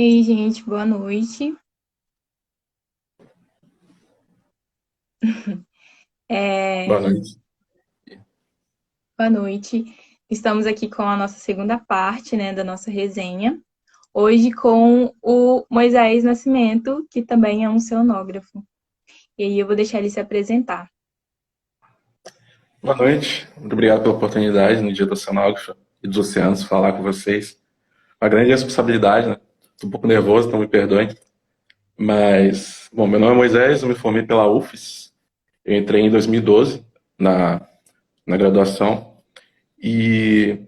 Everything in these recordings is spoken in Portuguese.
Ei, gente, boa noite. Boa noite. Boa noite. Estamos aqui com a nossa segunda parte, né, da nossa resenha. Hoje com o Moisés Nascimento, que também é um oceanógrafo. E aí eu vou deixar ele se apresentar. Boa noite. Muito obrigado pela oportunidade no Dia do Oceanógrafo e dos Oceanos falar com vocês. Uma grande responsabilidade, né? Estou um pouco nervoso, então me perdoem. Mas, bom, meu nome é Moisés, eu me formei pela UFES. Eu entrei em 2012 na, na graduação e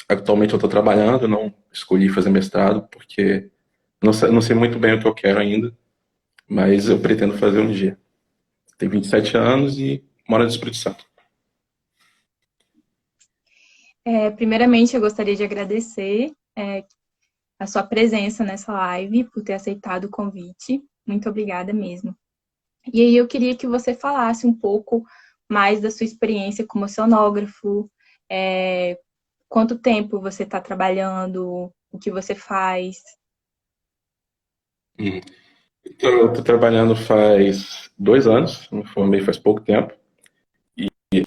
atualmente eu estou trabalhando, não escolhi fazer mestrado porque não sei muito bem o que eu quero ainda, mas eu pretendo fazer um dia. Tenho 27 anos e moro no Espírito Santo. Primeiramente, eu gostaria de agradecer a sua presença nessa live, por ter aceitado o convite. Muito obrigada mesmo. E aí eu queria que você falasse um pouco mais da sua experiência como oceanógrafo, é, quanto tempo você está trabalhando, o que você faz. Então, eu estou trabalhando faz 2 anos, me formei faz pouco tempo. Eu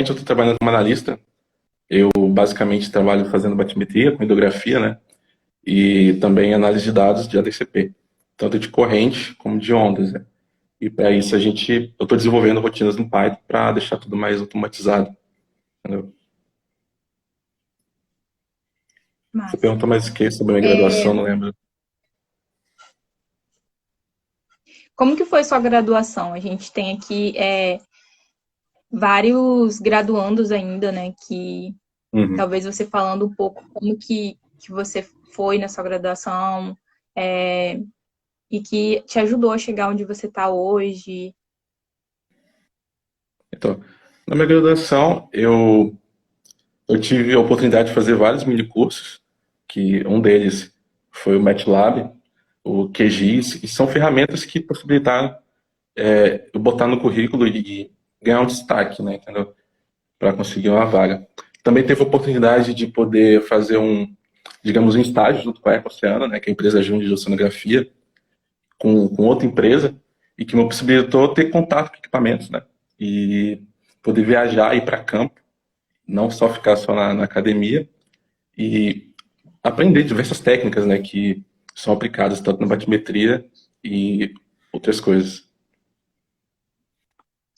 estou trabalhando como analista. Eu basicamente trabalho fazendo batimetria com hidrografia, né? E também análise de dados de ADCP, tanto de corrente como de ondas, né? E para isso eu estou desenvolvendo rotinas no Python para deixar tudo mais automatizado. Entendeu? Você Massa. perguntou mais o que sobre a minha É, graduação, não lembro. como que foi sua graduação? A gente tem aqui vários graduandos ainda, né? Que Uhum. talvez você falando um pouco como que você foi na sua graduação é, e que te ajudou a chegar onde você está hoje. Então, na minha graduação, eu tive a oportunidade de fazer vários mini cursos, que um deles foi o MATLAB, o QGIS, e são ferramentas que possibilitaram eu botar no currículo e ganhar um destaque, né, entendeu? Para conseguir uma vaga. Também teve a oportunidade de poder fazer digamos, um estágio junto com a Ecoceana, né, que é a empresa Júnior de oceanografia, com outra empresa, e que me possibilitou ter contato com equipamentos, né, e poder viajar e ir para campo, não só ficar só na academia, e aprender diversas técnicas, né, que são aplicadas tanto na batimetria e outras coisas.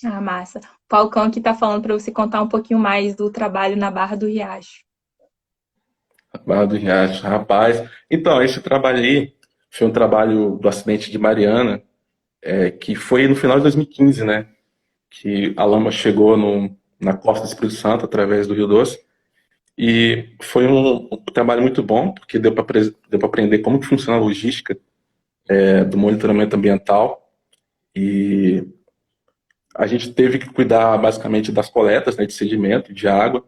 Ah, massa. O Falcão aqui está falando para você contar um pouquinho mais do trabalho na Barra do Riacho. Barra do Riacho, rapaz. Então, esse trabalho aí foi um trabalho do acidente de Mariana, que foi no final de 2015, né? Que a lama chegou na costa do Espírito Santo através do Rio Doce. E foi um trabalho muito bom, porque deu para aprender como que funciona a logística do monitoramento ambiental. E a gente teve que cuidar basicamente das coletas, né, de sedimento, de água,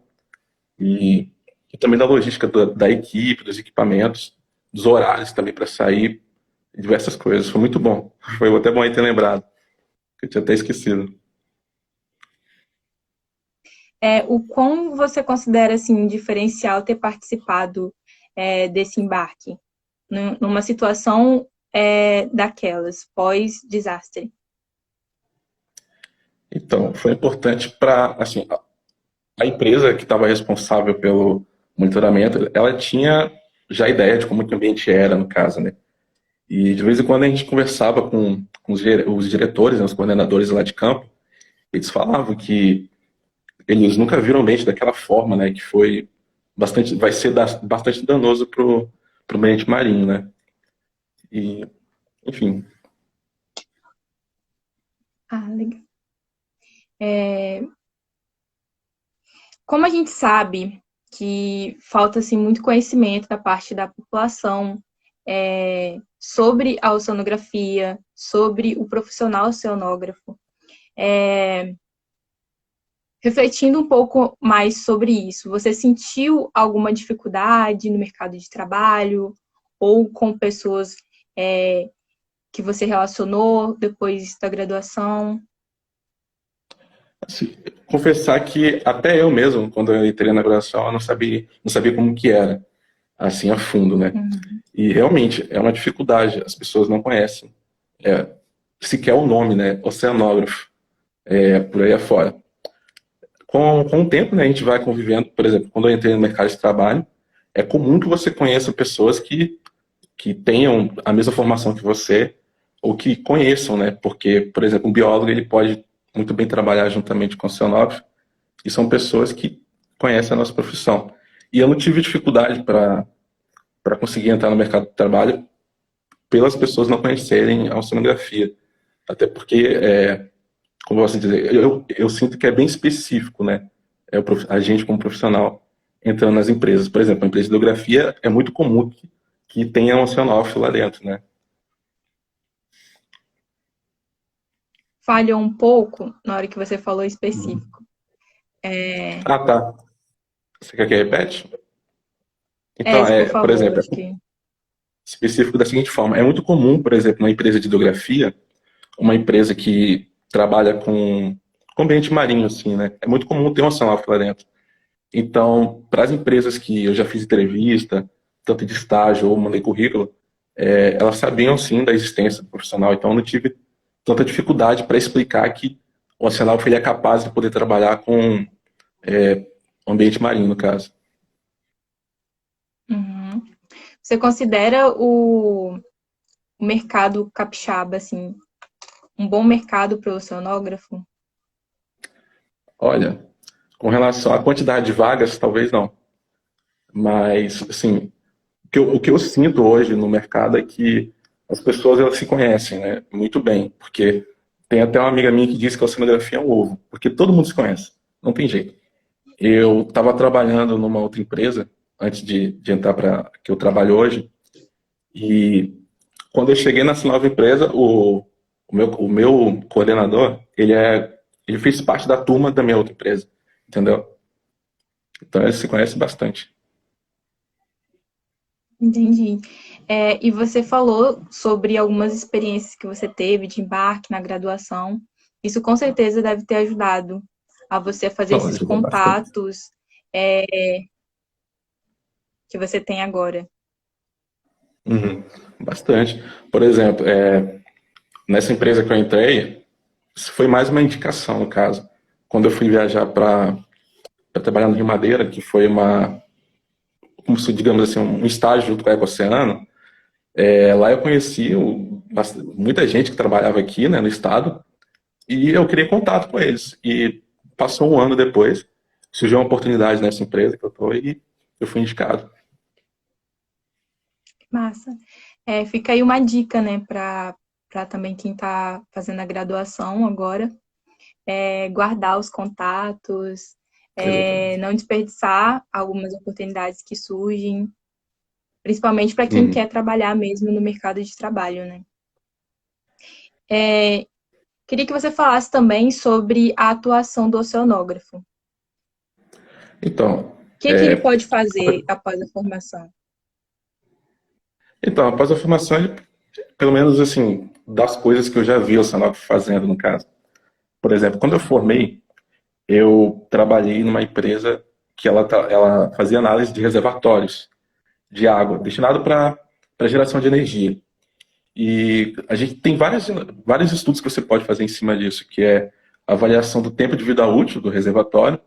e, e também da logística da equipe, dos equipamentos, dos horários também para sair, diversas coisas. Foi muito bom. Foi até bom aí ter lembrado, que eu tinha até esquecido. O quão você considera assim um diferencial ter participado desse embarque numa situação daquelas pós-desastre? Então, foi importante para, assim, a empresa que estava responsável pelo monitoramento, ela tinha já ideia de como que o ambiente era, no caso, né? E de vez em quando a gente conversava com os diretores, né, os coordenadores lá de campo, eles falavam que eles nunca viram o ambiente daquela forma, né? Que foi vai ser bastante danoso pro ambiente marinho, né? E, enfim, Ah, legal. Como a gente sabe que falta assim, muito conhecimento da parte da população sobre a oceanografia, sobre o profissional oceanógrafo, refletindo um pouco mais sobre isso, você sentiu alguma dificuldade no mercado de trabalho ou com pessoas que você relacionou depois da graduação? assim, confessar que até eu mesmo, quando eu entrei na graduação, eu não sabia como que era. assim a fundo, né? Uhum. E realmente é uma dificuldade, as pessoas não conhecem sequer o nome, né? Oceanógrafo, por aí afora. Com o tempo, né, a gente vai convivendo, por exemplo, quando eu entrei no mercado de trabalho, é comum que você conheça pessoas que tenham a mesma formação que você ou que conheçam, né? Porque, por exemplo, um biólogo ele pode muito bem trabalhar juntamente com o oceanógrafo e são pessoas que conhecem a nossa profissão. E eu não tive dificuldade para conseguir entrar no mercado de trabalho pelas pessoas não conhecerem a oceanografia. Até porque, como eu posso dizer, eu sinto que é bem específico, né? A gente, como profissional, entrando nas empresas. Por exemplo, a empresa de hidrografia é muito comum que tenha um oceanógrafo lá dentro, né? Falhou um pouco na hora que você falou específico. Ah, tá. Você quer que eu repete? Então, Se por por favor, exemplo, acho que. específico da seguinte forma: é muito comum, por exemplo, uma empresa de hidrografia, uma empresa que trabalha com ambiente marinho, assim, né? É muito comum ter um oceanógrafo lá dentro. Então, para as empresas que eu já fiz entrevista, tanto de estágio ou mandei currículo, elas sabiam sim da existência do profissional, então eu não tive tanta dificuldade para explicar que o oceanógrafo ele é capaz de poder trabalhar com ambiente marinho, no caso. Uhum. Você considera o mercado capixaba, assim, um bom mercado para o oceanógrafo? Olha, com relação à quantidade de vagas, talvez não. Mas, assim, o que eu sinto hoje no mercado é que as pessoas elas se conhecem, né, muito bem, porque tem até uma amiga minha que disse que a oceanografia é um ovo, porque todo mundo se conhece, não tem jeito. Eu estava trabalhando numa outra empresa antes de entrar para que eu trabalho hoje, e quando eu cheguei nessa nova empresa, o meu coordenador, ele fez parte da turma da minha outra empresa, entendeu? Então ele se conhece bastante. Entendi. E você falou sobre algumas experiências que você teve de embarque na graduação. Isso com certeza deve ter ajudado a você fazer Não, esses ajudou bastante. contatos que você tem agora. Uhum, bastante. Por exemplo, nessa empresa que eu entrei, isso foi mais uma indicação, no caso. Quando eu fui viajar para trabalhar no Rio Madeira, que foi como se, digamos assim, um estágio junto com a Ecoceano, lá eu conheci muita gente que trabalhava aqui, né, no estado, e eu criei contato com eles. E passou um ano depois, surgiu uma oportunidade nessa empresa que eu estou e eu fui indicado. Massa. Fica aí uma dica, né, para também quem está fazendo a graduação agora, guardar os contatos, Exatamente. não desperdiçar algumas oportunidades que surgem, principalmente para quem Uhum. quer trabalhar mesmo no mercado de trabalho, né? É, Queria que você falasse também sobre a atuação do oceanógrafo. O Então, que ele pode fazer após a formação? após a formação, pelo menos assim, das coisas que eu já vi o Sanofi fazendo, no caso. Por exemplo, quando eu formei, eu trabalhei numa empresa que ela fazia análise de reservatórios de água, destinado para geração de energia. E a gente tem vários estudos que você pode fazer em cima disso, que é a avaliação do tempo de vida útil do reservatório,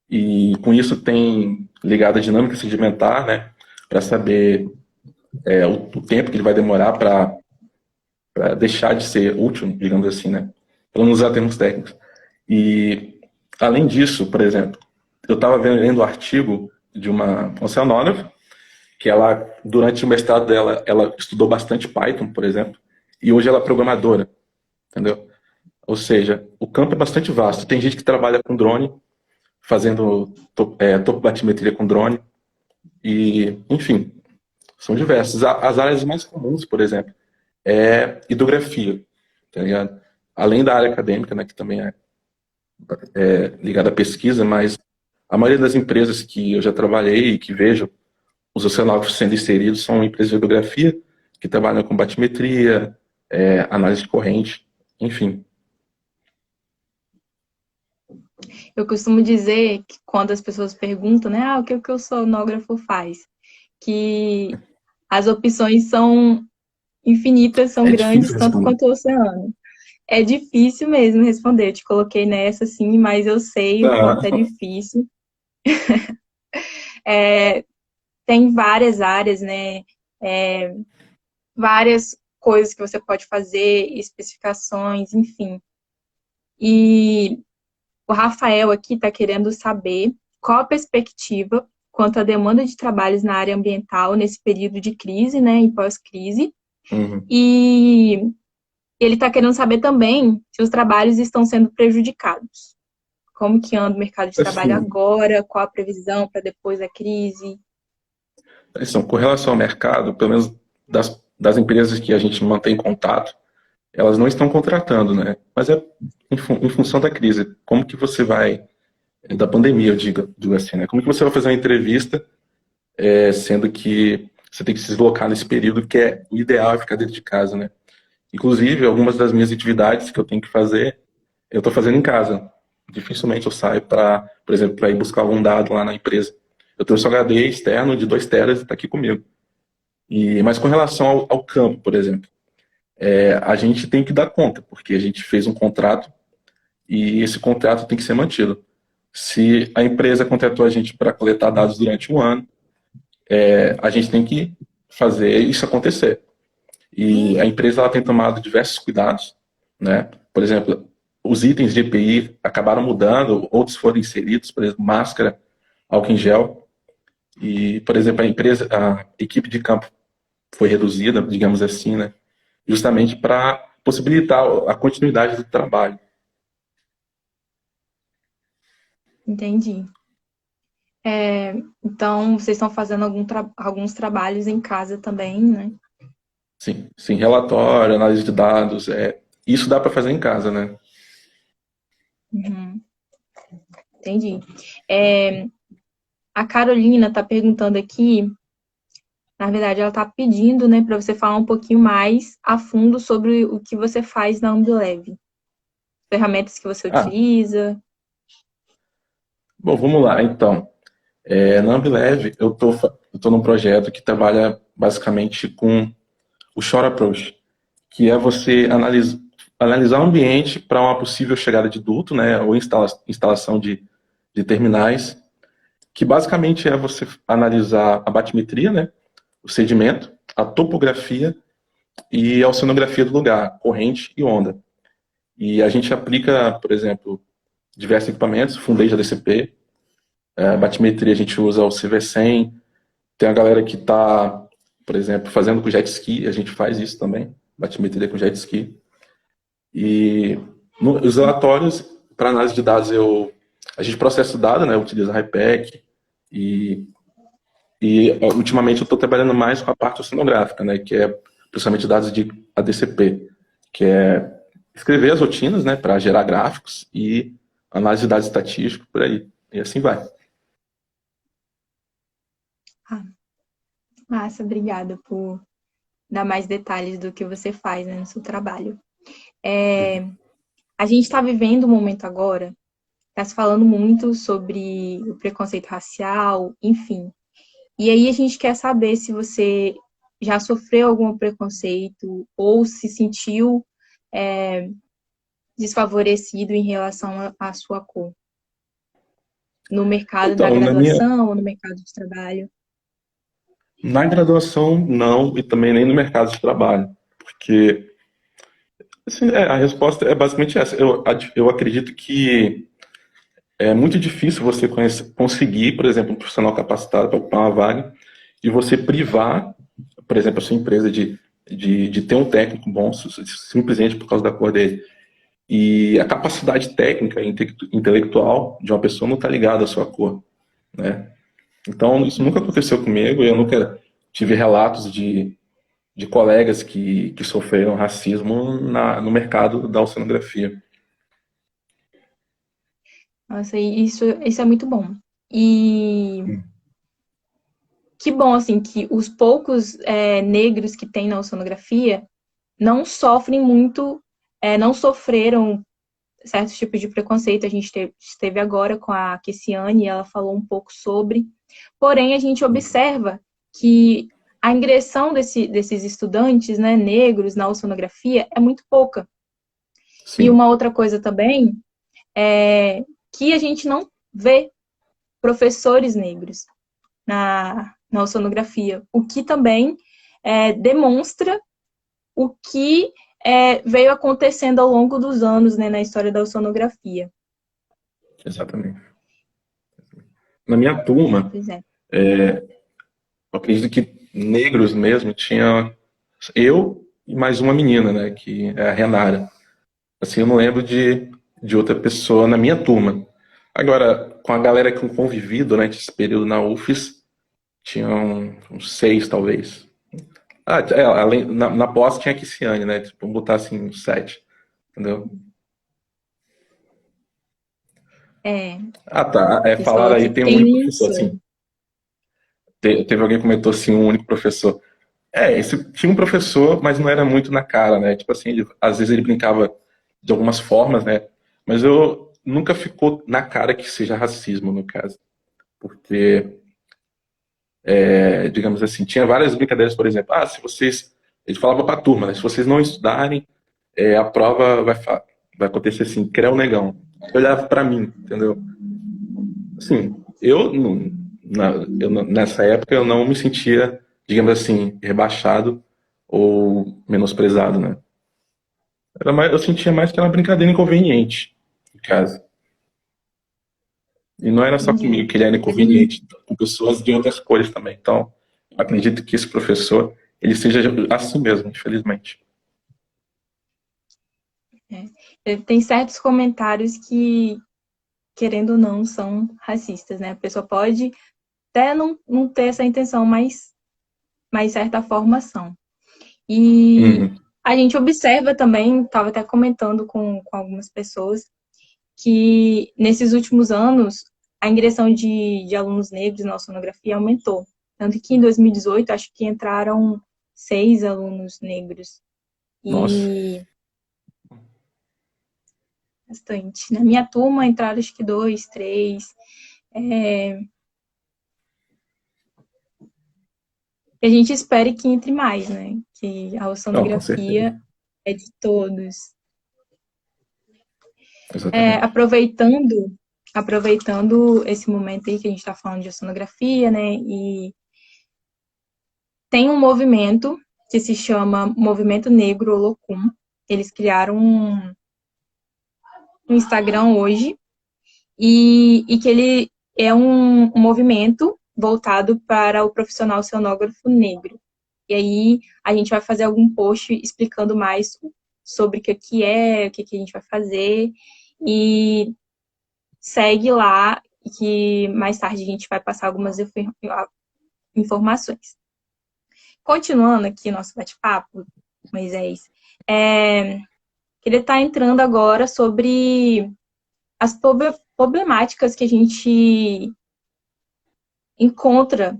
e com isso tem ligado a dinâmica sedimentar, né, para saber o tempo que ele vai demorar para deixar de ser útil, digamos assim, né, para não usar termos técnicos. E, além disso, por exemplo, eu estava lendo um artigo de uma oceanógrafa, que ela, durante o mestrado dela, ela estudou bastante Python, por exemplo, e hoje ela é programadora, entendeu? Ou seja, o campo é bastante vasto. Tem gente que trabalha com drone, fazendo topobatimetria com drone, e, enfim, são diversas. As áreas mais comuns, por exemplo, é hidrografia, tá ligado? Além da área acadêmica, né, que também é ligada à pesquisa, mas a maioria das empresas que eu já trabalhei e que vejo os oceanógrafos sendo inseridos são empresas de hidrografia que trabalham com batimetria, análise de corrente, enfim. Eu costumo dizer que quando as pessoas perguntam, né, o que o oceanógrafo faz? que as opções são infinitas, são É grandes, difícil tanto responder. quanto o oceano. É difícil mesmo responder. Eu te coloquei nessa, sim, mas eu sei o quanto é Não. difícil. É, tem várias áreas, né? É, várias coisas que você pode fazer, especificações, enfim. E o Rafael aqui está querendo saber qual a perspectiva quanto à demanda de trabalhos na área ambiental nesse período de crise, né, e pós-crise. Uhum. E ele está querendo saber também se os trabalhos estão sendo prejudicados. Como que anda o mercado de trabalho Assim, agora, qual a previsão para depois da crise. assim, com relação ao mercado, pelo menos das empresas que a gente mantém contato, elas não estão contratando, né? Mas é em função da crise. Como que você vai, da pandemia, digo assim, né? Como que você vai fazer uma entrevista, sendo que você tem que se deslocar nesse período que é o ideal é ficar dentro de casa, né? Inclusive, algumas das minhas atividades que eu tenho que fazer, eu estou fazendo em casa. Dificilmente eu saio para, por exemplo, para ir buscar algum dado lá na empresa. Eu trouxe um HD externo de 2 teras e está aqui comigo. Mas com relação ao campo, por exemplo, a gente tem que dar conta, porque a gente fez um contrato e esse contrato tem que ser mantido. Se a empresa contratou a gente para coletar dados durante um ano, a gente tem que fazer isso acontecer. E a empresa ela tem tomado diversos cuidados, né? Por exemplo, os itens de EPI acabaram mudando, outros foram inseridos, por exemplo, máscara, álcool em gel. E, por exemplo, a equipe de campo foi reduzida, digamos assim, né? Justamente para possibilitar a continuidade do trabalho. Entendi. Então, vocês estão fazendo alguns trabalhos em casa também, né? Sim, sim, relatório, análise de dados, isso dá para fazer em casa, né? Uhum, entendi. É, a Carolina está perguntando aqui, na verdade, ela está pedindo, né, para você falar um pouquinho mais a fundo sobre o que você faz na Ambilev, ferramentas que você Ah, utiliza. bom, vamos lá, então. Na Ambilev, eu tô num projeto que trabalha basicamente com o Shore Approach, que é você analisar o ambiente para uma possível chegada de duto, né, ou instalação de terminais, que basicamente é você analisar a batimetria, né, o sedimento, a topografia e a oceanografia do lugar, corrente e onda. E a gente aplica, por exemplo, diversos equipamentos, fundez ADCP, batimetria a gente usa o CV100, tem a galera que está, por exemplo, fazendo com jet ski, a gente faz isso também, batimetria com jet ski. E os relatórios para análise de dados, a gente processa o dado, né, utiliza HiPAC e, ultimamente eu estou trabalhando mais com a parte oceanográfica, né, que é principalmente dados de ADCP, que é escrever as rotinas, né, para gerar gráficos e análise de dados estatísticos por aí. E assim vai. Ah, massa, obrigada por dar mais detalhes do que você faz, né, no seu trabalho. A gente está vivendo um momento agora, está se falando muito sobre o preconceito racial, enfim. E aí a gente quer saber se você já sofreu algum preconceito ou se sentiu desfavorecido em relação à sua cor, no mercado da Então, graduação ou no mercado de trabalho. na graduação, não, e também nem no mercado de trabalho, porque assim, a resposta é basicamente essa. Eu acredito que é muito difícil você conseguir, por exemplo, um profissional capacitado para ocupar uma vaga e você privar, por exemplo, a sua empresa de ter um técnico bom simplesmente por causa da cor dele. E a capacidade técnica e intelectual de uma pessoa não está ligada à sua cor, né? Então, isso nunca aconteceu comigo, eu nunca tive relatos de colegas que sofreram racismo no mercado da oceanografia. Nossa, e isso é muito bom. E que bom, assim, que os poucos negros que tem na oceanografia não sofrem muito, não sofreram certos tipos de preconceito. A gente esteve agora com a Kessiane e ela falou um pouco sobre. Porém, a gente observa que a ingressão desses estudantes, né, negros na oceanografia é muito pouca. Sim. E uma outra coisa também é que a gente não vê professores negros na oceanografia, o que também demonstra o que veio acontecendo ao longo dos anos, né, na história da oceanografia. Exatamente. Na minha turma, Pois é. eu acredito que negros mesmo tinha eu e mais uma menina, né, que é a Renara. Assim, eu não lembro de outra pessoa na minha turma. Agora, com a galera que eu convivi durante esse período na UFES, tinham uns 6, talvez. Além, na pós tinha a Kiciane, né? Tipo, vamos botar assim, uns 7. Entendeu? Ah, tá. Você Falaram falou aí, que tem um único tem professor, assim. Teve alguém que comentou assim, um único professor. Esse tinha um professor, mas não era muito na cara, né? Tipo assim, às vezes ele brincava de algumas formas, né? Mas eu nunca ficou na cara que seja racismo, no caso. Porque, digamos assim, tinha várias brincadeiras, por exemplo, se vocês. Ele falava pra turma, né? Se vocês não estudarem, a prova vai acontecer assim, creu negão. Eu olhava pra mim, entendeu? Assim, nessa época eu não me sentia, digamos assim, rebaixado ou menosprezado, né? Eu sentia mais que era uma brincadeira inconveniente, em casa. E não era só entendi. comigo que ele era inconveniente, com pessoas de outras cores também. Então, acredito que esse professor, ele seja assim mesmo, infelizmente. Tem certos comentários que, querendo ou não, são racistas, né? A pessoa pode até não ter essa intenção, mas certa forma são. E Uhum. a gente observa também, estava até comentando com algumas pessoas, que nesses últimos anos a ingressão de alunos negros na oceanografia aumentou. Tanto que em 2018, acho que entraram 6 alunos negros. Nossa. E bastante. Na minha turma entraram acho que 2, 3. E a gente espera que entre mais, né? Que a Não, com certeza. oceanografia é de todos. Exatamente. Aproveitando esse momento aí que a gente está falando de oceanografia, né? E tem um movimento que se chama Movimento Negro Olocum. Eles criaram um Instagram hoje e que ele é um movimento voltado para o profissional oceanógrafo negro. E aí a gente vai fazer algum post explicando mais sobre o que é, o que a gente vai fazer. E segue lá, que mais tarde a gente vai passar algumas informações. Continuando aqui nosso bate-papo, Moisés, queria estar entrando agora sobre as problemáticas que a gente encontra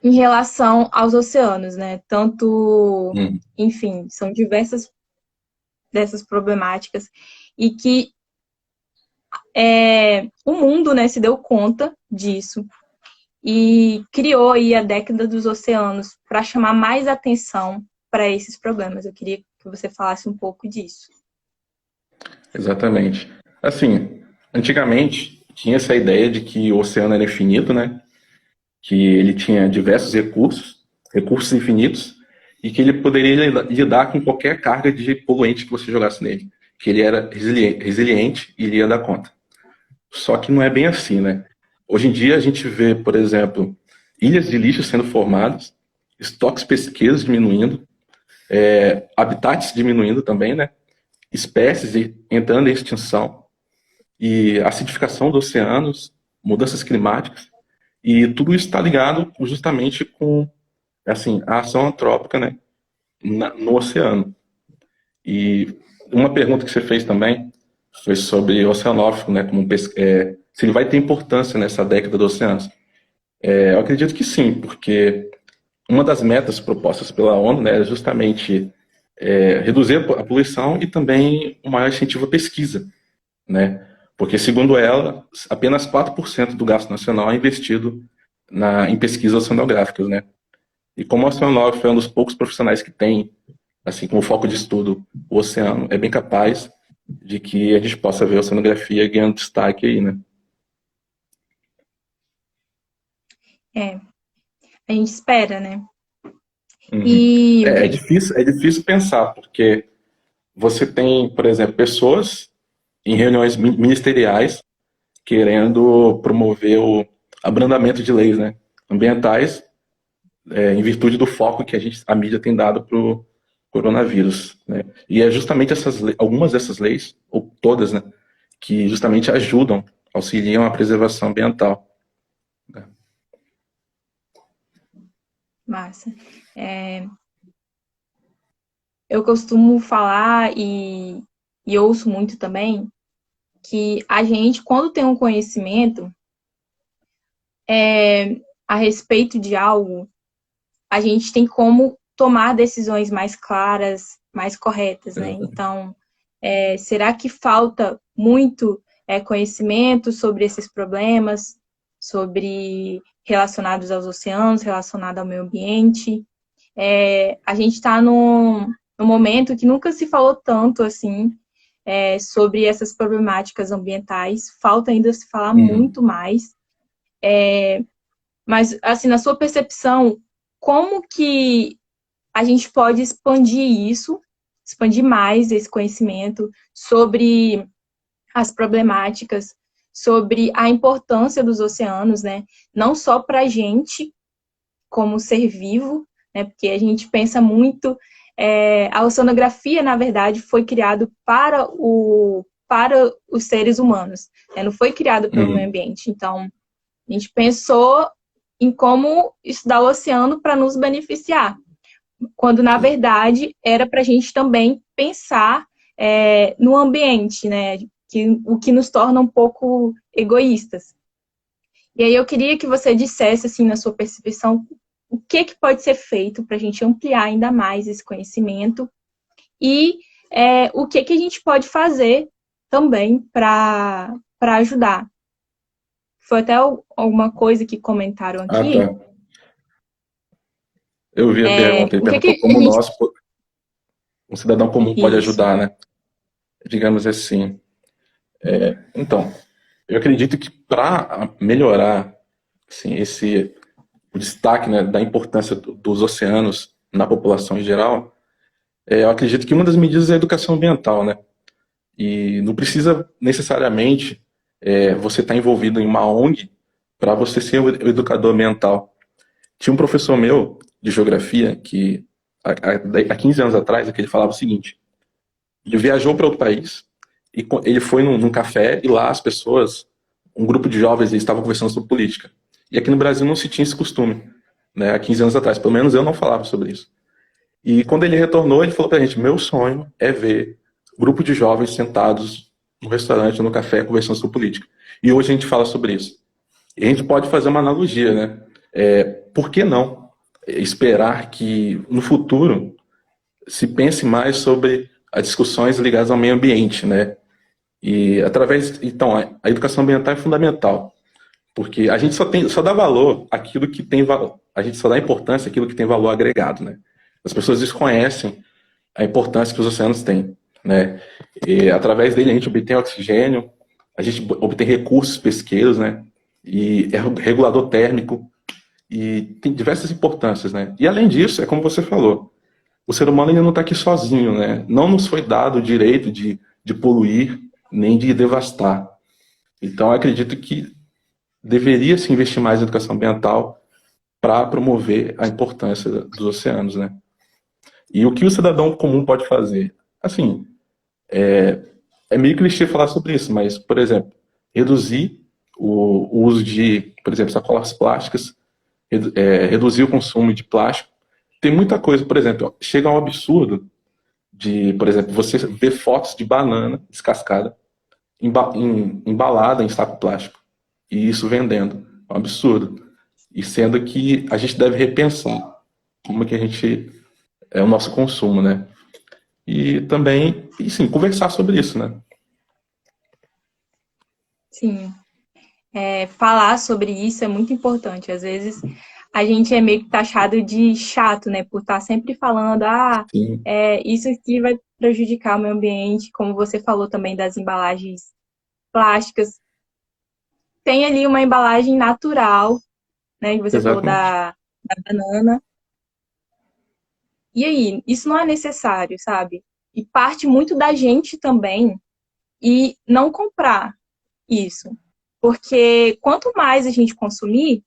em relação aos oceanos, né? Tanto, enfim, são diversas dessas problemáticas e que o mundo, né, se deu conta disso e criou aí a década dos oceanos para chamar mais atenção para esses problemas. Eu queria que você falasse um pouco disso. Exatamente. Assim, antigamente tinha essa ideia de que o oceano era infinito, né? Que ele tinha diversos recursos infinitos, e que ele poderia lidar com qualquer carga de poluente que você jogasse nele. Que ele era resiliente e iria dar conta. Só que não é bem assim, né? Hoje em dia a gente vê, por exemplo, ilhas de lixo sendo formadas, estoques pesqueiros diminuindo, habitats diminuindo também, né? Espécies entrando em extinção, e acidificação dos oceanos, mudanças climáticas, e tudo isso está ligado justamente com assim, a ação antrópica, né, no oceano. E uma pergunta que você fez também foi sobre o oceanógrafo, né, se ele vai ter importância nessa década dos oceanos. Eu acredito que sim, porque uma das metas propostas pela ONU, né, é justamente reduzir a poluição e também um maior incentivo à pesquisa, né? Porque, segundo ela, apenas 4% do gasto nacional é investido em pesquisas oceanográficas, né? E como o oceanógrafo é um dos poucos profissionais que tem, assim, como foco de estudo, o oceano, é bem capaz de que a gente possa ver a oceanografia ganhando destaque aí, né? É, a gente espera, né? Uhum. E o que É difícil pensar, porque você tem, por exemplo, pessoas em reuniões ministeriais querendo promover o abrandamento de leis, né, ambientais, em virtude do foco que a mídia tem dado para o coronavírus, né? E é justamente algumas dessas leis, ou todas, né, que justamente ajudam, auxiliam a preservação ambiental, né? massa. Eu costumo falar e ouço muito também que a gente, quando tem um conhecimento a respeito de algo, a gente tem como tomar decisões mais claras, mais corretas, né? Então, será que falta muito conhecimento sobre esses problemas, sobre relacionados aos oceanos, relacionado ao meio ambiente? A gente está num momento que nunca se falou tanto assim sobre essas problemáticas ambientais. Falta ainda se falar Uhum. muito mais. Mas, assim, na sua percepção, como que a gente pode expandir isso, expandir mais esse conhecimento sobre as problemáticas, sobre a importância dos oceanos, né? Não só para a gente, como ser vivo, né? Porque a gente pensa muito. A oceanografia, na verdade, foi criado para os seres humanos, né? Não foi criado pelo meio Uhum. ambiente. Então, a gente pensou em como estudar o oceano para nos beneficiar, quando na verdade era para a gente também pensar no ambiente, né? O que nos torna um pouco egoístas. E aí eu queria que você dissesse, assim, na sua percepção, o que pode ser feito para a gente ampliar ainda mais esse conhecimento e o que a gente pode fazer também para ajudar. Foi até alguma coisa que comentaram Ah, tá. aqui. Eu vi a pergunta. Ele O perguntou que a como gente. nós, um cidadão comum, pode Isso. ajudar, né? Digamos assim. Então, eu acredito que para melhorar, assim, o destaque, né, da importância dos oceanos na população em geral, eu acredito que uma das medidas é a educação ambiental, né? E não precisa necessariamente você estar envolvido em uma ONG para você ser o educador ambiental. Tinha um professor meu de geografia que há 15 anos atrás que ele falava o seguinte: ele viajou para outro país e ele foi num café e lá as pessoas, um grupo de jovens, eles estavam conversando sobre política. E aqui no Brasil não se tinha esse costume, né? Há 15 anos atrás, pelo menos eu não falava sobre isso. E quando ele retornou, ele falou pra gente: meu sonho é ver um grupo de jovens sentados no restaurante ou no café conversando sobre política. E hoje a gente fala sobre isso. E a gente pode fazer uma analogia, né? Por que não esperar que no futuro se pense mais sobre as discussões ligadas ao meio ambiente, né? E então, a educação ambiental é fundamental, porque a gente só dá valor àquilo que tem valor, a gente só dá importância àquilo que tem valor agregado, né? As pessoas desconhecem a importância que os oceanos têm, né? E através dele a gente obtém oxigênio, a gente obtém recursos pesqueiros, né? E é regulador térmico e tem diversas importâncias, né? E além disso, é como você falou, o ser humano ainda não está aqui sozinho, né? Não nos foi dado o direito de poluir nem de devastar. Então, eu acredito que deveria se investir mais em educação ambiental para promover a importância dos oceanos, né? E o que o cidadão comum pode fazer? Assim, é meio clichê falar sobre isso, mas, por exemplo, reduzir o uso de, por exemplo, sacolas plásticas, reduzir o consumo de plástico. Tem muita coisa, por exemplo, chega a um absurdo de, por exemplo, você ver fotos de banana descascada embalada em saco plástico. E isso vendendo. É um absurdo. E sendo que a gente deve repensar como que a gente é o nosso consumo, né? E também, e sim, conversar sobre isso, né? Sim. falar sobre isso é muito importante. Às vezes a gente é meio que taxado de chato, né? Por estar sempre falando, Sim, isso aqui vai prejudicar o meio ambiente, como você falou também das embalagens plásticas. Tem ali uma embalagem natural, né? Que você falou exatamente. da banana. E aí, isso não é necessário, sabe? E parte muito da gente também e não comprar isso. Porque quanto mais a gente consumir,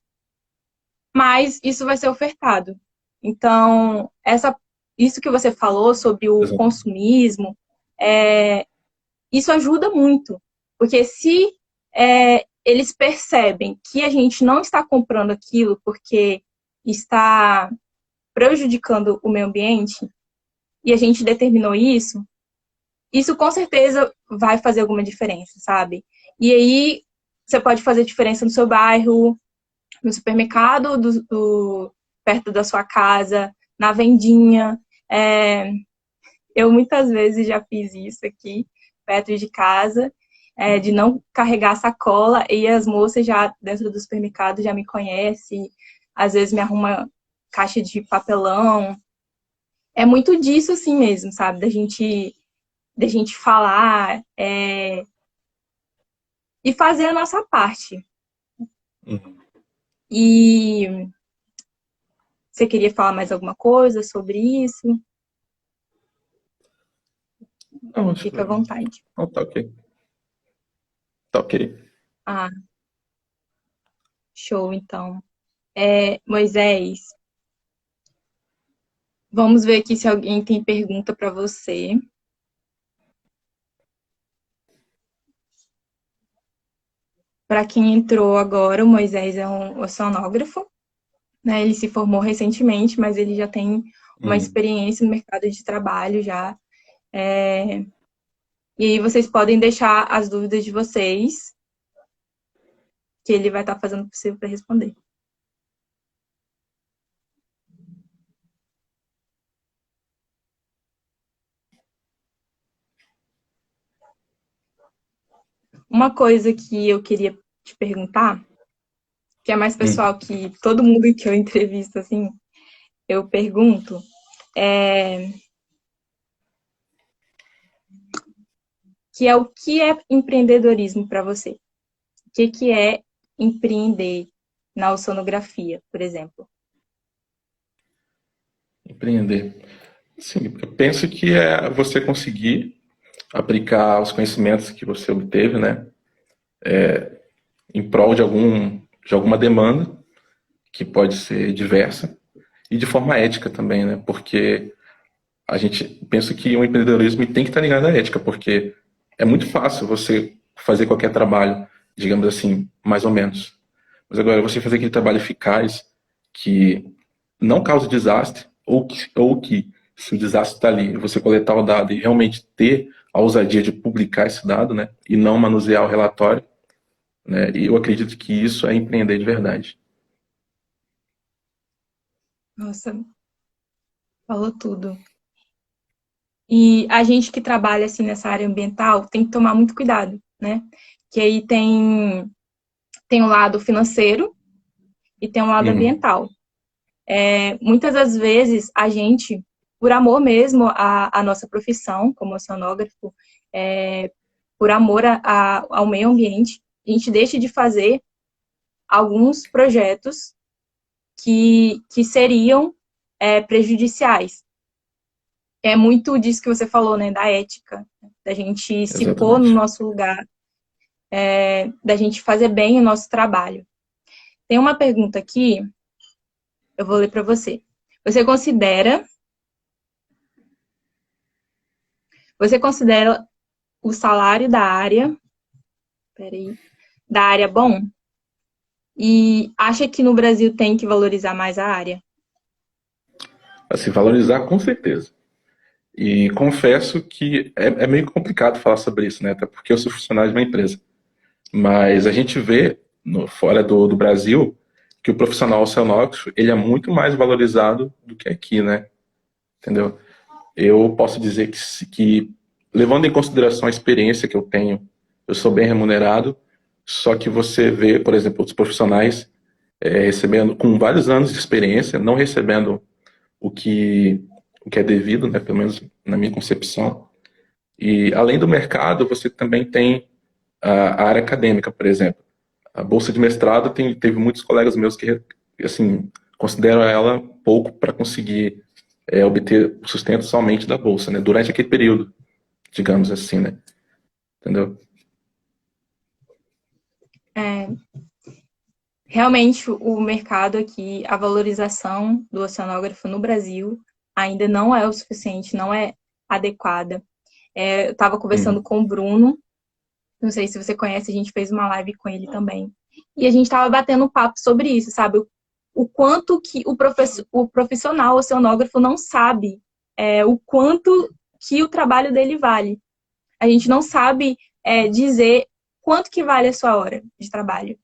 mais isso vai ser ofertado. Então, isso que você falou sobre o Exatamente. consumismo, isso ajuda muito. Porque se eles percebem que a gente não está comprando aquilo porque está prejudicando o meio ambiente, e a gente determinou isso com certeza vai fazer alguma diferença, sabe? E aí você pode fazer diferença no seu bairro, no supermercado perto da sua casa, na vendinha. Eu muitas vezes já fiz isso aqui, perto de casa, de não carregar sacola, e as moças já dentro do supermercado já me conhecem, às vezes me arruma caixa de papelão. É muito disso assim mesmo, sabe? Da gente falar e fazer a nossa parte. Uhum. E você queria falar mais alguma coisa sobre isso? Não, acho que Fica à vontade. não, tá ok. Tá ok. Ah, show, então. Moisés, vamos ver aqui se alguém tem pergunta para você. Para quem entrou agora, o Moisés é um oceanógrafo, né? Ele se formou recentemente, mas ele já tem uma Uhum. experiência no mercado de trabalho já. E aí vocês podem deixar as dúvidas de vocês, que ele vai estar fazendo o possível para responder. Uma coisa que eu queria te perguntar, que é mais Uhum. pessoal que todo mundo que eu entrevisto, assim, eu pergunto, que é o que é empreendedorismo para você? O que é empreender na oceanografia, por exemplo? Empreender. Sim, eu penso que é você conseguir aplicar os conhecimentos que você obteve, né, em prol de alguma demanda, que pode ser diversa, e de forma ética também, né, porque a gente pensa que o empreendedorismo tem que estar ligado à ética, porque é muito fácil você fazer qualquer trabalho, digamos assim, mais ou menos. Mas agora, você fazer aquele trabalho eficaz, que não cause desastre, ou que se o desastre está ali, você coletar o dado e realmente ter a ousadia de publicar esse dado, né, e não manusear o relatório, né, e eu acredito que isso é empreender de verdade. Nossa, falou tudo. E a gente que trabalha assim nessa área ambiental tem que tomar muito cuidado, né? Que aí tem o lado financeiro e tem o lado Uhum. ambiental. Muitas das vezes a gente, por amor mesmo à nossa profissão como oceanógrafo, por amor ao meio ambiente, a gente deixa de fazer alguns projetos que seriam prejudiciais. É muito disso que você falou, né, da ética, da gente se pôr no Exatamente. nosso lugar, da gente fazer bem o nosso trabalho. Tem uma pergunta aqui, eu vou ler para você. Você considera, você considera o salário peraí, da área bom? E acha que no Brasil tem que valorizar mais a área? Assim, valorizar com certeza. E confesso que é meio complicado falar sobre isso, né? Até porque eu sou funcionário de uma empresa. Mas a gente vê fora do Brasil que o profissional oceanógrafo ele é muito mais valorizado do que aqui, né? Entendeu? Eu posso dizer que levando em consideração a experiência que eu tenho, eu sou bem remunerado, Só que você vê, por exemplo, outros profissionais recebendo com vários anos de experiência, não recebendo o que, o que é devido, né, pelo menos na minha concepção. E além do mercado, você também tem a área acadêmica, por exemplo. A bolsa de mestrado teve muitos colegas meus que assim consideram ela pouco para conseguir obter o sustento somente da bolsa, né, durante aquele período, digamos assim, né, entendeu? É, realmente, o mercado aqui, a valorização do oceanógrafo no Brasil ainda não é o suficiente, não é adequada. Eu estava conversando Uhum. com o Bruno, não sei se você conhece, a gente fez uma live com ele também. E a gente estava batendo um papo sobre isso, sabe? O quanto que o profissional oceanógrafo não sabe o quanto que o trabalho dele vale. A gente não sabe dizer quanto que vale a sua hora de trabalho.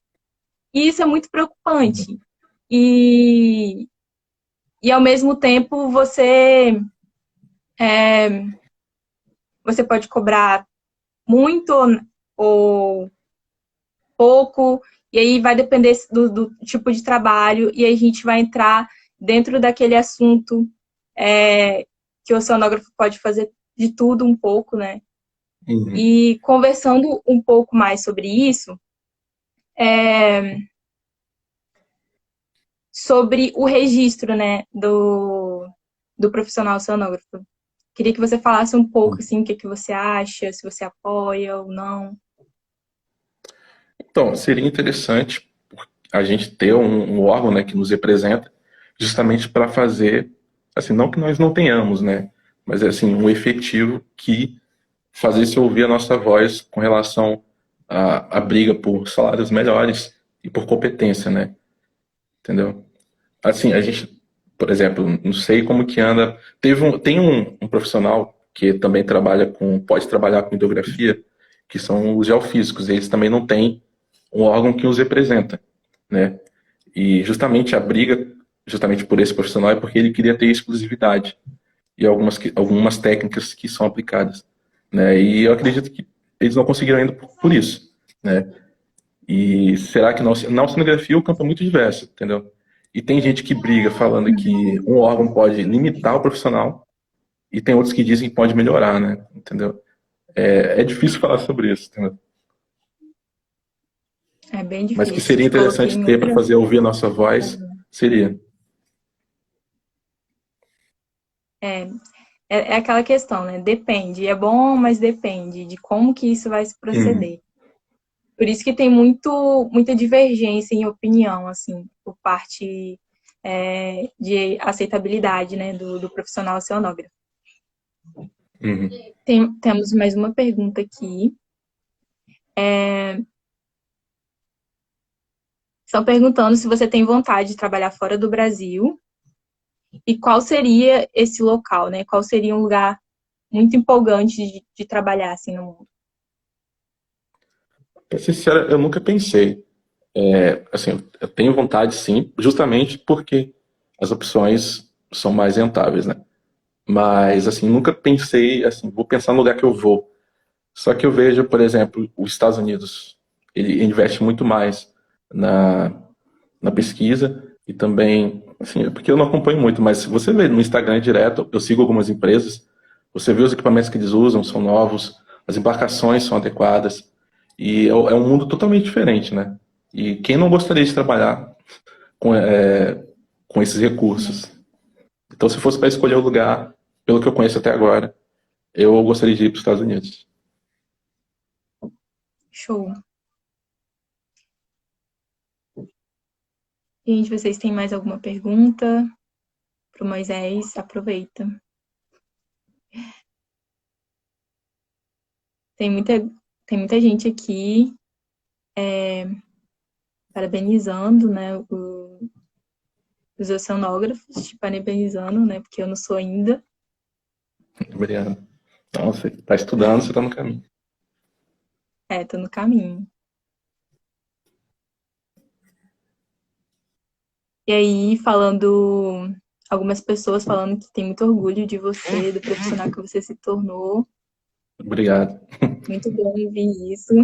E isso é muito preocupante. E, e ao mesmo tempo, você pode cobrar muito ou pouco, e aí vai depender do tipo de trabalho, e aí a gente vai entrar dentro daquele assunto que o oceanógrafo pode fazer de tudo um pouco, né? Uhum. E conversando um pouco mais sobre isso, sobre o registro, né, do profissional oceanógrafo. Queria que você falasse um pouco, assim, o que, que você acha, se você apoia ou não. Então, seria interessante a gente ter um órgão, né, que nos representa, justamente para fazer, assim, não que nós não tenhamos, né, mas assim, um efetivo que fazesse ouvir a nossa voz com relação à briga por salários melhores e por competência, né, entendeu? Assim, a gente, por exemplo, não sei como que anda, tem um profissional que também pode trabalhar com hidrografia, que são os geofísicos, eles também não têm um órgão que os representa, né? E justamente a briga, justamente por esse profissional, é porque ele queria ter exclusividade e algumas técnicas que são aplicadas, né? E eu acredito que eles não conseguiram ainda por isso, né? E será que na oceanografia o campo é muito diverso, entendeu? E tem gente que briga falando que um órgão pode limitar o profissional e tem outros que dizem que pode melhorar, né? Entendeu? É difícil falar sobre isso, entendeu? É bem Mas que difícil. seria Te coloquei interessante em ter para outra. fazer ouvir a nossa voz, seria. É, é aquela questão, né? Depende. É bom, mas depende de como que isso vai se Uhum. proceder. Por isso que tem muita divergência em opinião, assim, por parte de aceitabilidade, né, do profissional oceanógrafo. Uhum. Temos mais uma pergunta aqui. Estão perguntando se você tem vontade de trabalhar fora do Brasil e qual seria esse local, né? Qual seria um lugar muito empolgante de trabalhar assim no mundo. Pra ser sincero, eu nunca pensei. Assim, eu tenho vontade sim, justamente porque as opções são mais rentáveis, né? Mas, assim, nunca pensei, assim, vou pensar no lugar que eu vou. Só que eu vejo, por exemplo, os Estados Unidos, ele investe muito mais na, na pesquisa e também, assim, é porque eu não acompanho muito, mas se você vê no Instagram direto, eu sigo algumas empresas, você vê os equipamentos que eles usam, são novos, as embarcações são adequadas, e é um mundo totalmente diferente, né? E quem não gostaria de trabalhar com, com esses recursos? Então, se fosse para escolher o lugar, pelo que eu conheço até agora, eu gostaria de ir para os Estados Unidos. Show. Gente, vocês têm mais alguma pergunta para o Moisés? Aproveita. Tem muita, tem muita gente aqui parabenizando, né, os oceanógrafos, te parabenizando, né, porque eu não sou ainda. Obrigado. Então, você está estudando, você está no caminho. Tô no caminho. E aí, algumas pessoas falando que tem muito orgulho de você, do profissional que você se tornou. Obrigado. Muito bom ouvir isso.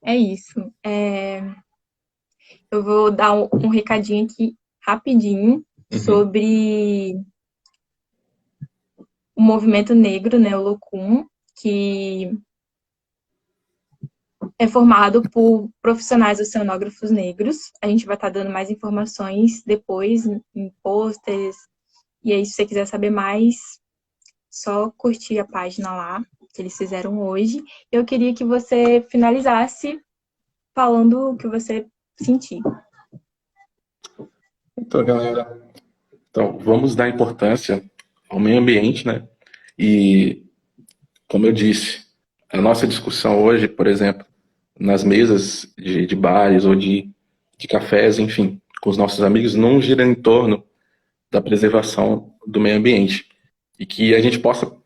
é isso. Eu vou dar um recadinho aqui rapidinho Uhum. sobre o movimento negro, né, o Locum, que é formado por profissionais oceanógrafos negros. A gente vai estar dando mais informações depois em posters. E aí, se você quiser saber mais, só curtir a página lá, que eles fizeram hoje. Eu queria que você finalizasse falando o que você sentir. Então, galera, então, vamos dar importância ao meio ambiente, né? E, como eu disse, a nossa discussão hoje, por exemplo, nas mesas de bares ou de cafés, enfim, com os nossos amigos, não gira em torno da preservação do meio ambiente. E que a gente possa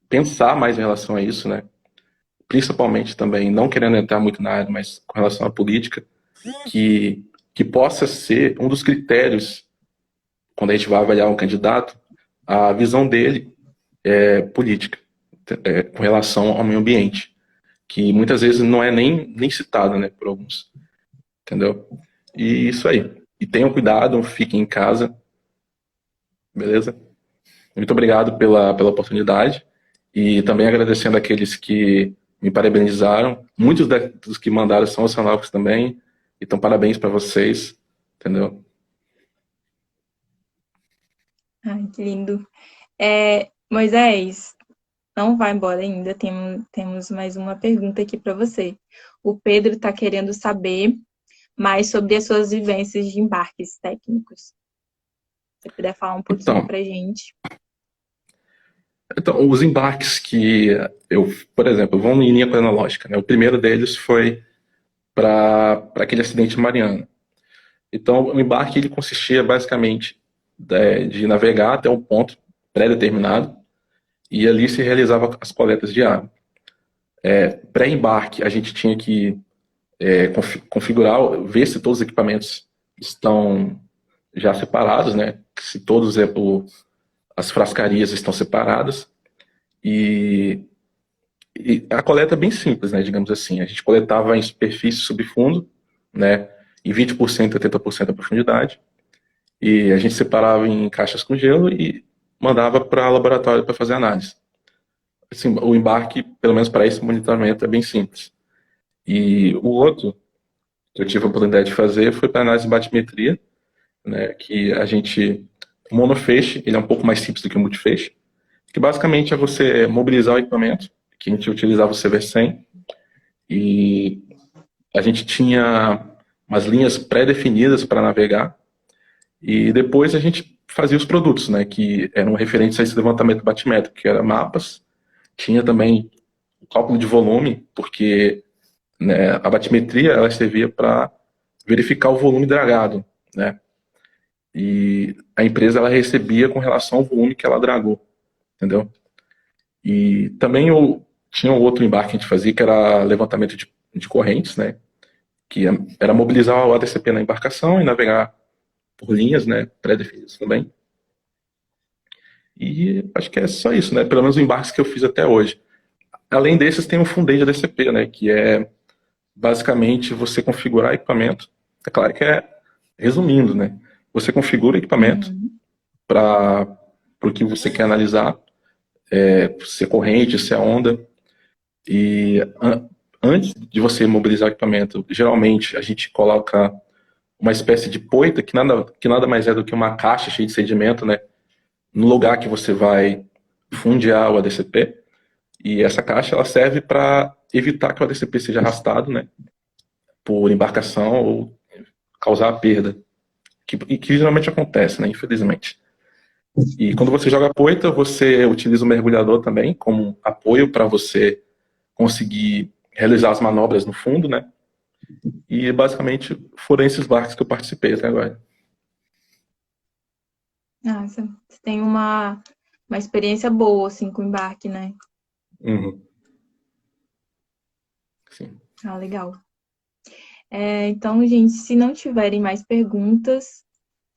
pensar mais em relação a isso, né? Principalmente também, não querendo entrar muito na área, mas com relação à política, que possa ser um dos critérios, quando a gente vai avaliar um candidato, a visão dele é política, com relação ao meio ambiente, que muitas vezes não é nem citada, né, por alguns, entendeu? E isso aí. E tenham cuidado, fiquem em casa, beleza? Muito obrigado pela oportunidade e também agradecendo aqueles que me parabenizaram. Muitos dos que mandaram são oceanógrafos também, então parabéns para vocês, entendeu? Ai, que lindo. Moisés, não vai embora ainda, temos mais uma pergunta aqui para você. O Pedro está querendo saber mais sobre as suas vivências de embarques técnicos. Se você puder falar um pouquinho Então, para a gente. então, os embarques que eu, por exemplo, vamos em linha cronológica, né? O primeiro deles foi para aquele acidente mariano. Então, o embarque ele consistia basicamente de navegar até um ponto pré-determinado e ali se realizava as coletas de água. Pré-embarque, a gente tinha que configurar, ver se todos os equipamentos estão já separados, né? Se todos as frascarias estão separadas e a coleta é bem simples, né? Digamos assim, a gente coletava em superfície, subfundo, né? Em 20% a 80% da profundidade e a gente separava em caixas com gelo e mandava para o laboratório para fazer análise. Assim, o embarque, pelo menos para esse monitoramento, é bem simples. E o outro que eu tive a oportunidade de fazer foi para análise de batimetria, né, que a gente, o monofeixe, ele é um pouco mais simples do que o multifeixe, que basicamente é você mobilizar o equipamento, que a gente utilizava o CV100, e a gente tinha umas linhas pré-definidas para navegar, e depois a gente fazia os produtos, né, que eram referentes a esse levantamento batimétrico, que era mapas, tinha também o cálculo de volume, porque né, a batimetria ela servia para verificar o volume dragado, né? E a empresa ela recebia com relação ao volume que ela dragou, entendeu? E também tinha um outro embarque que a gente fazia que era levantamento de correntes, né? Que era mobilizar o ADCP na embarcação e navegar por linhas, né? Pré-definidas também. E acho que é só isso, né? Pelo menos os embarques que eu fiz até hoje. Além desses, tem o Fundei de ADCP, né? Que é basicamente você configurar equipamento. É claro que resumindo, né? Você configura o equipamento Uhum. para o que você quer analisar, se é corrente, se é onda. E antes de você mobilizar o equipamento, geralmente a gente coloca uma espécie de poita, que nada mais é do que uma caixa cheia de sedimento, né? No lugar que você vai fundear o ADCP. E essa caixa ela serve para evitar que o ADCP seja arrastado, né? Por embarcação ou causar perda. Que geralmente acontece, né? Infelizmente. E quando você joga poita, você utiliza o mergulhador também como apoio para você conseguir realizar as manobras no fundo, né? E basicamente foram esses barcos que eu participei até agora. Ah, você tem uma experiência boa, assim, com embarque, né? Uhum. Sim. Ah, legal. Então, gente, se não tiverem mais perguntas,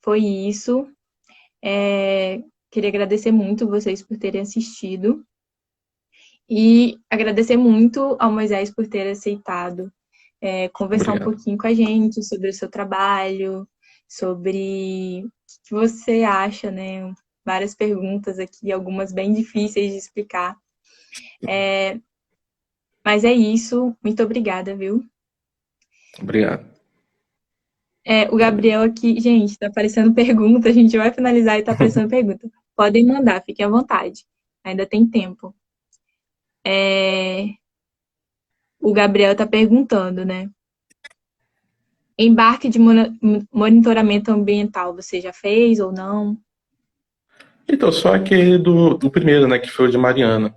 foi isso. Queria agradecer muito vocês por terem assistido e agradecer muito ao Moisés por ter aceitado conversar um Obrigado. pouquinho com a gente sobre o seu trabalho, sobre o que você acha, né? Várias perguntas aqui, algumas bem difíceis de explicar. Mas é isso. Muito obrigada, viu? Obrigado. O Valeu. Gabriel aqui, gente, tá aparecendo pergunta. A gente vai finalizar e tá aparecendo pergunta. Podem mandar, fiquem à vontade. Ainda tem tempo. O Gabriel tá perguntando, né? Embarque de monitoramento ambiental, você já fez ou não? Então, só aquele do primeiro, né, que foi o de Mariana,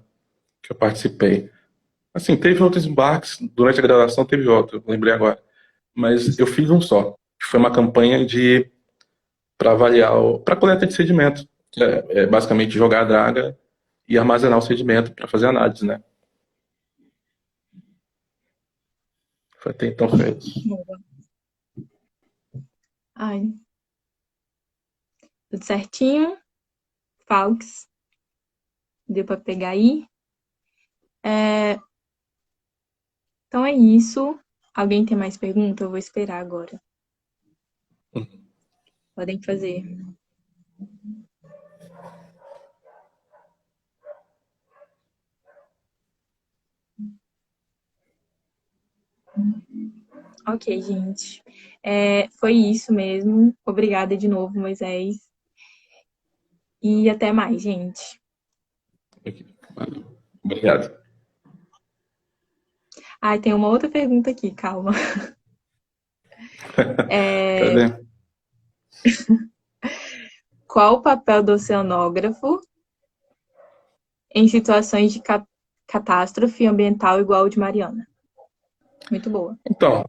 que eu participei. Assim, teve outros embarques, durante a graduação teve outro, eu lembrei agora. Mas eu fiz um só, que foi uma campanha de para avaliar, para coleta de sedimento, que é basicamente jogar a draga e armazenar o sedimento para fazer análise, né? Até então foi isso. Ai, tudo certinho. Falks, deu para pegar aí. Então é isso. Alguém tem mais pergunta? Eu vou esperar agora. Podem fazer. Ok, gente. Foi isso mesmo. Obrigada de novo, Moisés. E até mais, gente. Valeu. Obrigado. Ai, tem uma outra pergunta aqui, calma. Cadê? Qual o papel do oceanógrafo em situações de catástrofe ambiental igual o de Mariana? Muito boa. Então,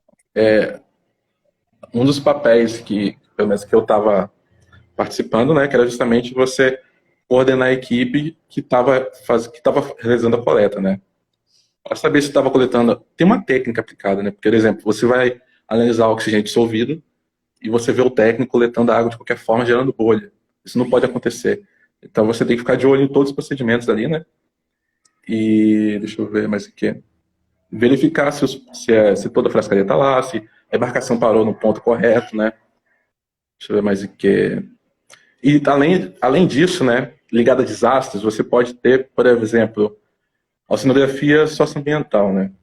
um dos papéis que, pelo menos que eu estava participando, né, que era justamente você coordenar a equipe que tava realizando a coleta, né? Para saber se estava coletando, tem uma técnica aplicada, né? Porque, por exemplo, você vai analisar o oxigênio dissolvido e você vê o técnico coletando a água de qualquer forma, gerando bolha. Isso não pode acontecer. Então você tem que ficar de olho em todos os procedimentos ali, né? E deixa eu ver mais o que. Verificar se toda a frascaria está lá, se a embarcação parou no ponto correto, né? Deixa eu ver mais o que. E além disso, né, ligado a desastres, você pode ter, por exemplo, oceanografia socioambiental, né?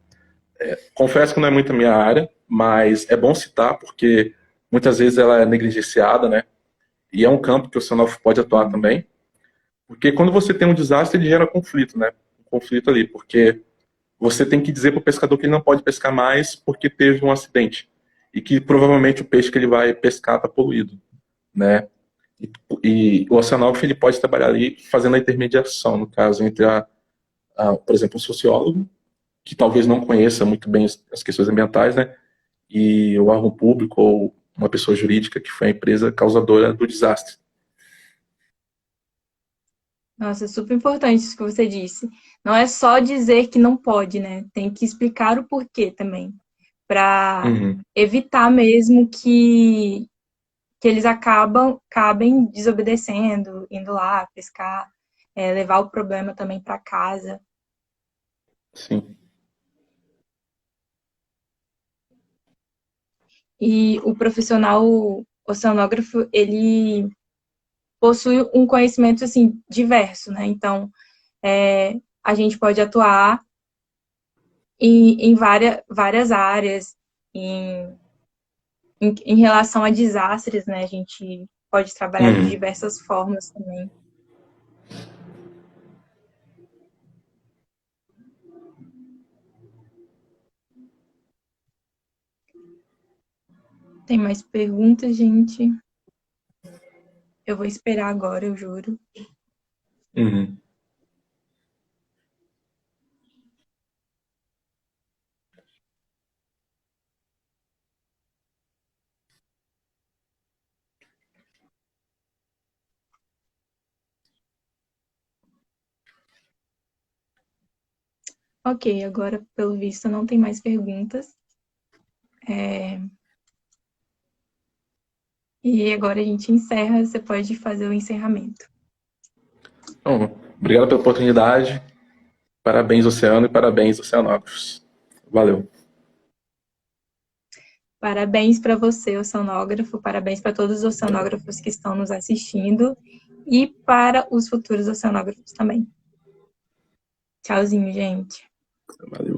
Confesso que não é muito a minha área, mas é bom citar porque muitas vezes ela é negligenciada, né? E é um campo que o oceanógrafo pode atuar também, porque quando você tem um desastre, ele gera conflito, né? Um conflito ali, porque você tem que dizer para o pescador que ele não pode pescar mais porque teve um acidente e que provavelmente o peixe que ele vai pescar está poluído, né? E o oceanógrafo ele pode trabalhar ali fazendo a intermediação, no caso, entre por exemplo, um sociólogo, que talvez não conheça muito bem as questões ambientais, né? E o órgão público ou uma pessoa jurídica que foi a empresa causadora do desastre. Nossa, é super importante isso que você disse. Não é só dizer que não pode, né? Tem que explicar o porquê também, para Uhum. evitar mesmo que eles acabem desobedecendo, indo lá pescar, levar o problema também para casa. Sim. E o profissional oceanógrafo, ele possui um conhecimento assim diverso, né? Então, a gente pode atuar em várias áreas, em relação a desastres, né? A gente pode trabalhar de Uhum. diversas formas também. Tem mais perguntas, gente? Eu vou esperar agora, eu juro. Uhum. Ok, agora, pelo visto, não tem mais perguntas. E agora a gente encerra, você pode fazer o encerramento. Bom, obrigado pela oportunidade. Parabéns, Oceano, e parabéns, oceanógrafos. Valeu. Parabéns para você, oceanógrafo, parabéns para todos os oceanógrafos que estão nos assistindo e para os futuros oceanógrafos também. Tchauzinho, gente. Valeu.